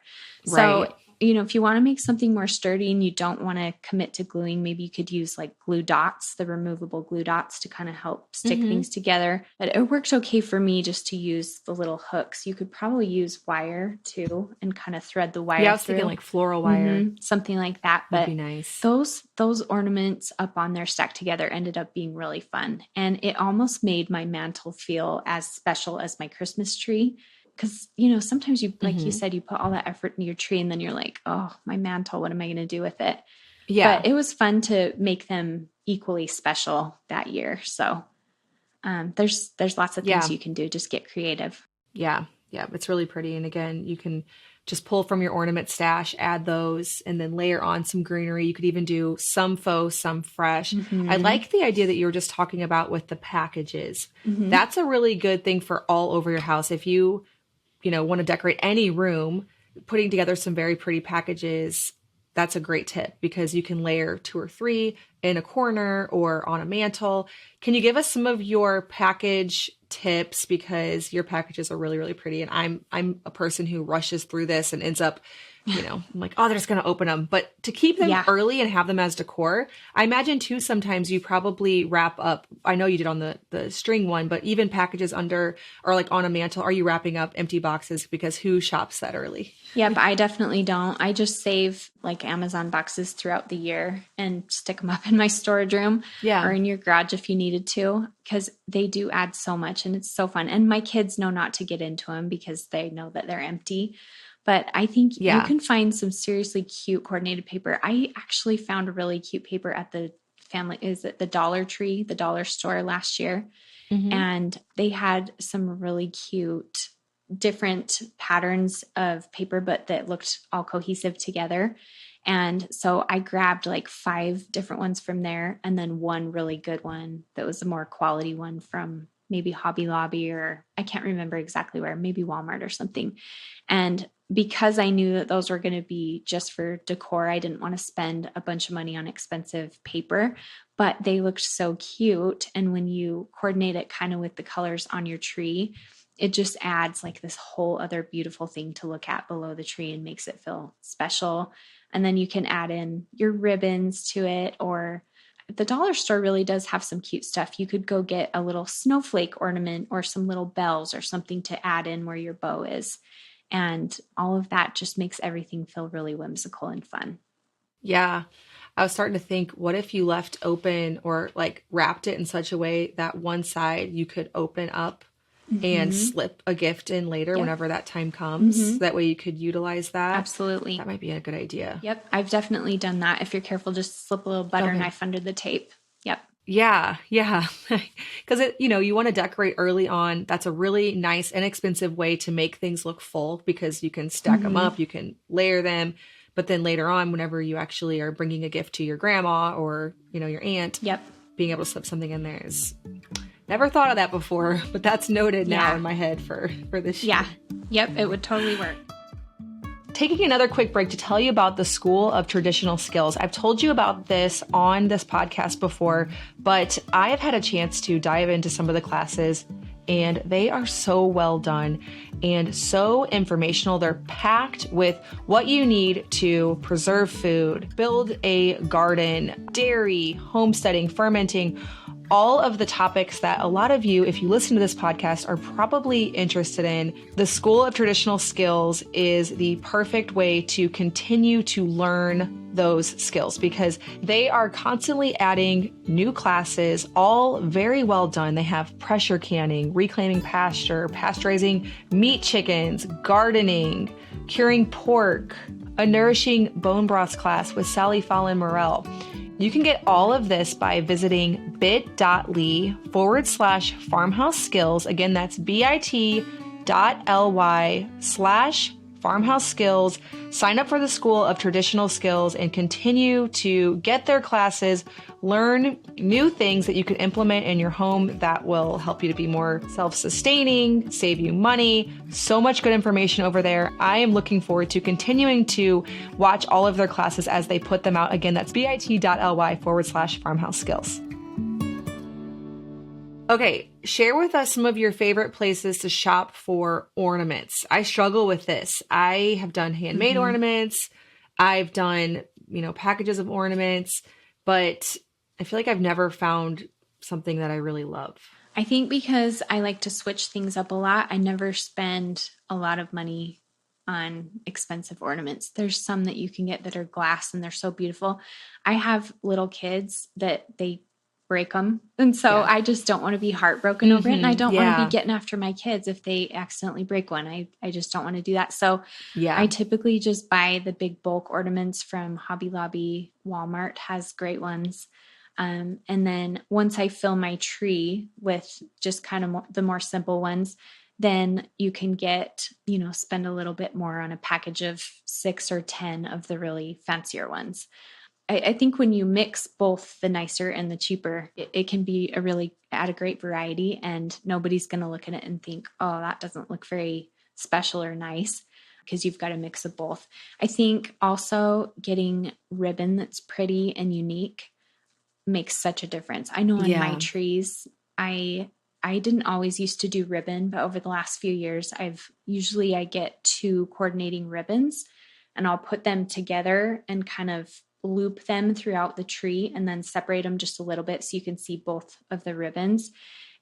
Right. So if you want to make something more sturdy and you don't want to commit to gluing, maybe you could use like glue dots, the removable glue dots, to kind of help stick things together. But it worked okay for me just to use the little hooks. You could probably use wire too and kind of thread the wire. Yeah, I was thinking like floral wire. Something like that. Would But be nice. those ornaments up on there stacked together ended up being really fun. And it almost made my mantle feel as special as my Christmas tree. Because, sometimes you, like you said, you put all that effort in your tree and then you're like, oh, my mantle, what am I going to do with it? Yeah. But it was fun to make them equally special that year. So there's lots of things you can do. Just get creative. Yeah. Yeah. It's really pretty. And again, you can just pull from your ornament stash, add those, and then layer on some greenery. You could even do some faux, some fresh. I like the idea that you were just talking about with the packages. That's a really good thing for all over your house. If you want to decorate any room, putting together some very pretty packages, that's a great tip because you can layer 2 or 3 in a corner or on a mantle. Can you give us some of your package tips? Because your packages are really, really pretty. And I'm a person who rushes through this and ends up, I'm like, oh, they're just going to open them. But to keep them early and have them as decor, I imagine too, sometimes you probably wrap up. I know you did on the string one, but even packages under or like on a mantle, are you wrapping up empty boxes? Because who shops that early? Yep, I definitely don't. I just save like Amazon boxes throughout the year and stick them up in my storage room or in your garage if you needed to, because they do add so much and it's so fun. And my kids know not to get into them because they know that they're empty. But I think you can find some seriously cute coordinated paper. I actually found a really cute paper at the Dollar Tree, the dollar store last year. And they had some really cute different patterns of paper, but that looked all cohesive together. And so I grabbed like 5 different ones from there, and then one really good one that was a more quality one from maybe Hobby Lobby, or I can't remember exactly where, maybe Walmart or something. And because I knew that those were going to be just for decor, I didn't want to spend a bunch of money on expensive paper, but they looked so cute. And when you coordinate it kind of with the colors on your tree, it just adds like this whole other beautiful thing to look at below the tree and makes it feel special. And then you can add in your ribbons to it, or the dollar store really does have some cute stuff. You could go get a little snowflake ornament or some little bells or something to add in where your bow is. And all of that just makes everything feel really whimsical and fun. Yeah. I was starting to think, what if you left open or like wrapped it in such a way that one side you could open up and slip a gift in later whenever that time comes. That way you could utalize that. Absolutely. That might be a good idea. Yep. I've definitely done that. If you're careful, just slip a little butter knife under the tape. Yep. Yeah, yeah. Because you want to decorate early on. That's a really nice, inexpensive way to make things look full because you can stack them up, you can layer them. But then later on, whenever you actually are bringing a gift to your grandma or, your aunt, being able to slip something in there is never thought of that before, but that's noted now in my head for this year. Yeah. Yep. It would totally work. Taking another quick break to tell you about the School of Traditional Skills. I've told you about this on this podcast before, but I have had a chance to dive into some of the classes, and they are so well done and so informational. They're packed with what you need to preserve food, build a garden, dairy, homesteading, fermenting, all of the topics that a lot of you, if you listen to this podcast, are probably interested in. The School of Traditional Skills is the perfect way to continue to learn those skills because they are constantly adding new classes, all very well done. They have pressure canning, reclaiming pasture, pasteurizing meat chickens, gardening, curing pork, a nourishing bone broths class with Sally Fallon Morell. You can get all of this by visiting bit.ly/farmhouse skills. Again, that's bit.ly/farmhouse skills. Sign up for the School of Traditional Skills and continue to get their classes, learn new things that you can implement in your home that will help you to be more self-sustaining, save you money. So much good information over there. I am looking forward to continuing to watch all of their classes as they put them out. Again, that's bit.ly/farmhouse skills. Okay, share with us some of your favorite places to shop for ornaments. I struggle with this. I have done handmade ornaments. I've done, packages of ornaments, but I feel like I've never found something that I really love. I think because I like to switch things up a lot, I never spend a lot of money on expensive ornaments. There's some that you can get that are glass and they're so beautiful. I have little kids that they break them. And so I just don't want to be heartbroken over it. And I don't want to be getting after my kids if they accidentally break one. I just don't want to do that. So I typically just buy the big bulk ornaments from Hobby Lobby. Walmart has great ones. And then once I fill my tree with just kind of the more simple ones, then you can get, spend a little bit more on a package of 6 or 10 of the really fancier ones. I think when you mix both the nicer and the cheaper, it can be add a great variety, and nobody's going to look at it and think, oh, that doesn't look very special or nice, because you've got a mix of both. I think also getting ribbon that's pretty and unique makes such a difference. I know on my trees, I didn't always used to do ribbon, but over the last few years, I get 2 coordinating ribbons, and I'll put them together and kind of loop them throughout the tree and then separate them just a little bit so you can see both of the ribbons.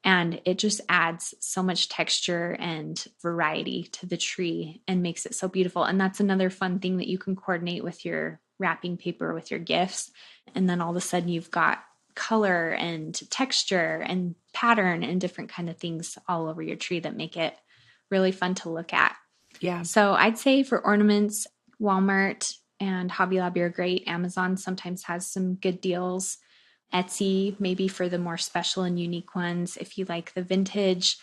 And it just adds so much texture and variety to the tree and makes it so beautiful. And that's another fun thing that you can coordinate with your wrapping paper, with your gifts. And then all of a sudden you've got color and texture and pattern and different kind of things all over your tree that make it really fun to look at. Yeah. So I'd say for ornaments, Walmart and Hobby Lobby are great. Amazon sometimes has some good deals. Etsy, maybe for the more special and unique ones. If you like the vintage,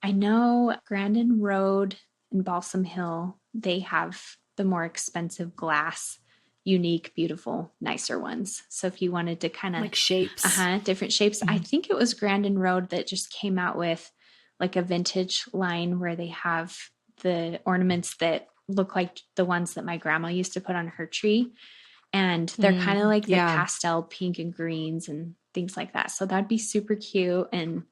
I know Grandin Road and Balsam Hill, they have the more expensive glass, unique, beautiful, nicer ones. So if you wanted to kind of, Like shapes. different shapes, I think it was Grandin Road that just came out with like a vintage line where they have the ornaments that look like the ones that my grandma used to put on her tree. And they're kind of like the Yeah. pastel pink and greens and things like that. So that'd be super cute. And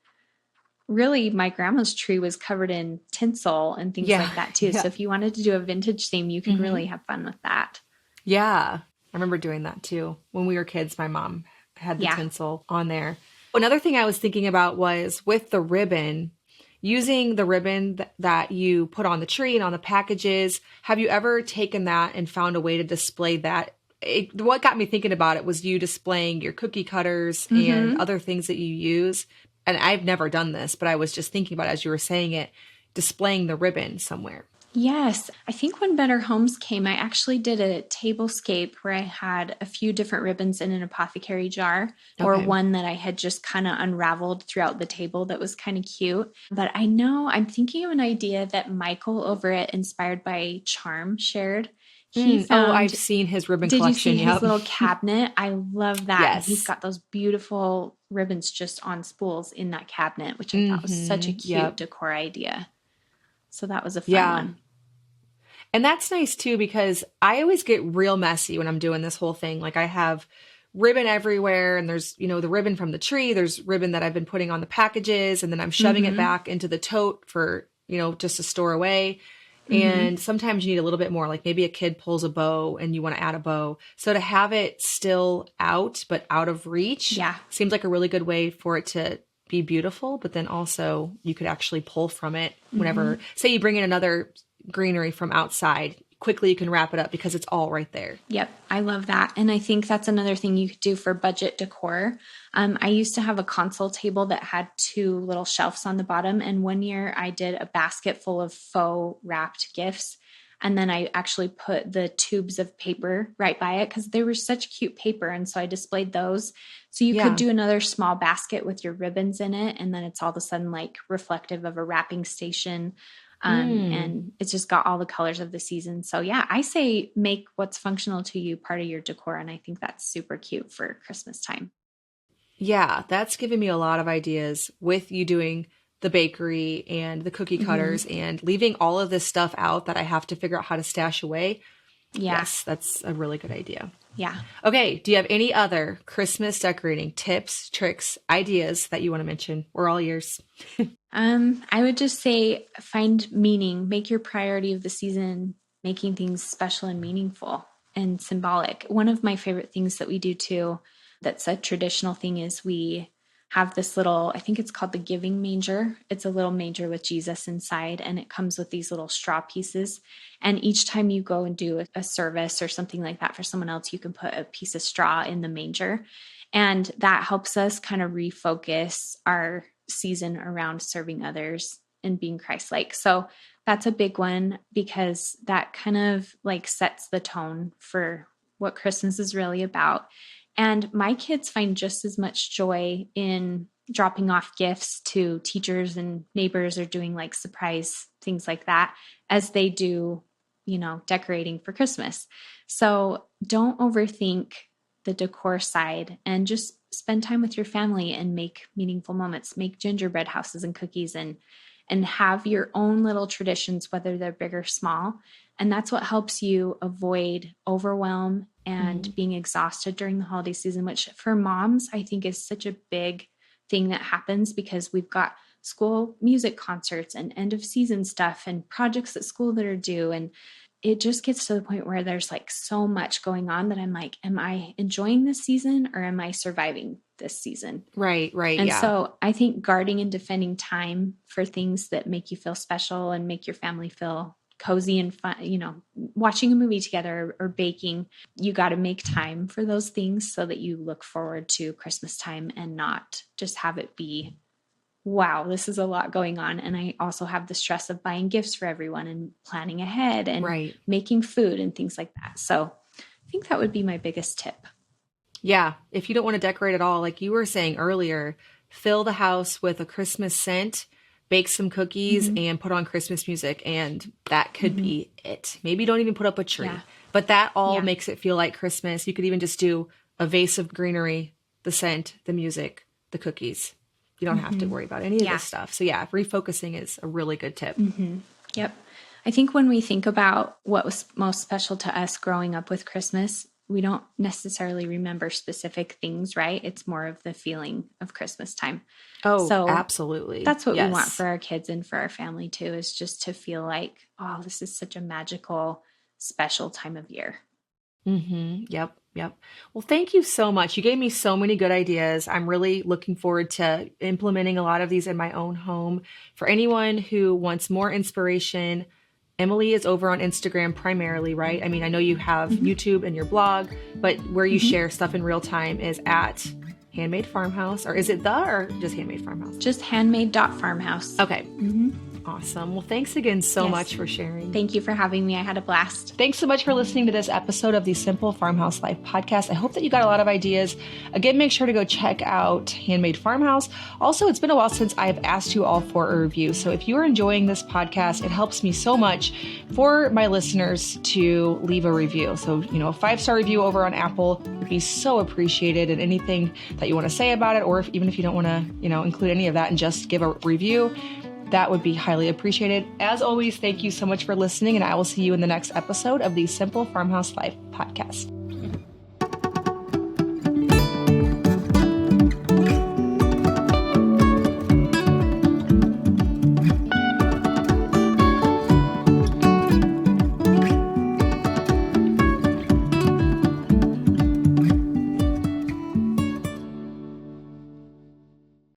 really, my grandma's tree was covered in tinsel and things like that too. Yeah. So if you wanted to do a vintage theme, you could really have fun with that. Yeah. I remember doing that too. When we were kids, my mom had the Yeah. tinsel on there. Another thing I was thinking about was with the ribbon, using the ribbon that you put on the tree and on the packages. Have you ever taken that and found a way to display that? What got me thinking about it was you displaying your cookie cutters and other things that you use. And I've never done this, but I was just thinking about it as you were saying it, displaying the ribbon somewhere. Yes. I think when Better Homes came, I actually did a tablescape where I had a few different ribbons in an apothecary jar, or Okay. one that I had just kind of unraveled throughout the table that was kind of cute. But I know I'm thinking of an idea that Michael over at Inspired by Charm shared. He I've found, seen his ribbon did you see collection. his Yep. little cabinet? I love that. And he's Yes. got those beautiful ribbons just on spools in that cabinet, which I thought was such a cute decor idea. So that was a fun one. And that's nice too, because I always get real messy when I'm doing this whole thing. Like I have ribbon everywhere and there's, the ribbon from the tree. There's ribbon that I've been putting on the packages and then I'm shoving it back into the tote for, just to store away. And sometimes you need a little bit more, like maybe a kid pulls a bow and you want to add a bow. So to have it still out, but out of reach, seems like a really good way for it to be beautiful. But then also you could actually pull from it whenever, say you bring in another greenery from outside, quickly you can wrap it up because it's all right there. Yep, I love that. And I think that's another thing you could do for budget decor. I used to have a console table that had two little shelves on the bottom. And one year I did a basket full of faux wrapped gifts. And then I actually put the tubes of paper right by it because they were such cute paper. And so I displayed those. So you could do another small basket with your ribbons in it. And then it's all of a sudden like reflective of a wrapping station. And it's just got all the colors of the season. So yeah, I say make what's functional to you part of your decor. And I think that's super cute for Christmas time. Yeah, that's given me a lot of ideas with you doing the bakery and the cookie cutters and leaving all of this stuff out that I have to figure out how to stash away. Yeah. Yes, that's a really good idea. Yeah. Okay, do you have any other Christmas decorating tips, tricks, ideas that you want to mention? We're all ears. I would just say find meaning, make your priority of the season, making things special and meaningful and symbolic. One of my favorite things that we do too, that's a traditional thing, is we have this little, I think it's called the giving manger. It's a little manger with Jesus inside, and it comes with these little straw pieces. And each time you go and do a service or something like that for someone else, you can put a piece of straw in the manger. And that helps us kind of refocus our season around serving others and being Christ-like. So that's a big one because that kind of like sets the tone for what Christmas is really about. And my kids find just as much joy in dropping off gifts to teachers and neighbors or doing like surprise things like that as they do, decorating for Christmas. So don't overthink the decor side and just spend time with your family and make meaningful moments. Make gingerbread houses and cookies and have your own little traditions, whether they're big or small. And that's what helps you avoid overwhelm and being exhausted during the holiday season, which for moms, I think is such a big thing that happens because we've got school music concerts and end of season stuff and projects at school that are due. And it just gets to the point where there's like so much going on that I'm like, am I enjoying this season or am I surviving this season? Right. And Yeah. so I think guarding and defending time for things that make you feel special and make your family feel cozy and fun, watching a movie together or baking, you got to make time for those things so that you look forward to Christmas time and not just have it be, wow, this is a lot going on. And I also have the stress of buying gifts for everyone and planning ahead and making food and things like that. So I think that would be my biggest tip. Yeah. If you don't want to decorate at all, like you were saying earlier, fill the house with a Christmas scent, bake some cookies and put on Christmas music, and that could be it. Maybe don't even put up a tree, but that all makes it feel like Christmas. You could even just do a vase of greenery, the scent, the music, the cookies. You don't have to worry about any of this stuff. So yeah, refocusing is a really good tip. Yep. I think when we think about what was most special to us growing up with Christmas, we don't necessarily remember specific things, right? It's more of the feeling of Christmas time. Oh, so absolutely. That's what we want for our kids and for our family too, is just to feel like, oh, this is such a magical, special time of year. Yep. Well, thank you so much. You gave me so many good ideas. I'm really looking forward to implementing a lot of these in my own home. For anyone who wants more inspiration, Emily is over on Instagram primarily, right? I mean, I know you have YouTube and your blog, but where you share stuff in real time is at Handmade Farmhouse, or is it or just Handmade Farmhouse? Just handmade.farmhouse. Okay. Awesome. Well, thanks again so much for sharing. Thank you for having me. I had a blast. Thanks so much for listening to this episode of the Simple Farmhouse Life podcast. I hope that you got a lot of ideas. Again, make sure to go check out Handmade Farmhouse. Also, it's been a while since I've asked you all for a review. So if you're enjoying this podcast, it helps me so much for my listeners to leave a review. So, a 5-star review over on Apple would be so appreciated, and anything that you want to say about it, or even if you don't want to, include any of that and just give a review, that would be highly appreciated. As always, thank you so much for listening, and I will see you in the next episode of the Simple Farmhouse Life podcast.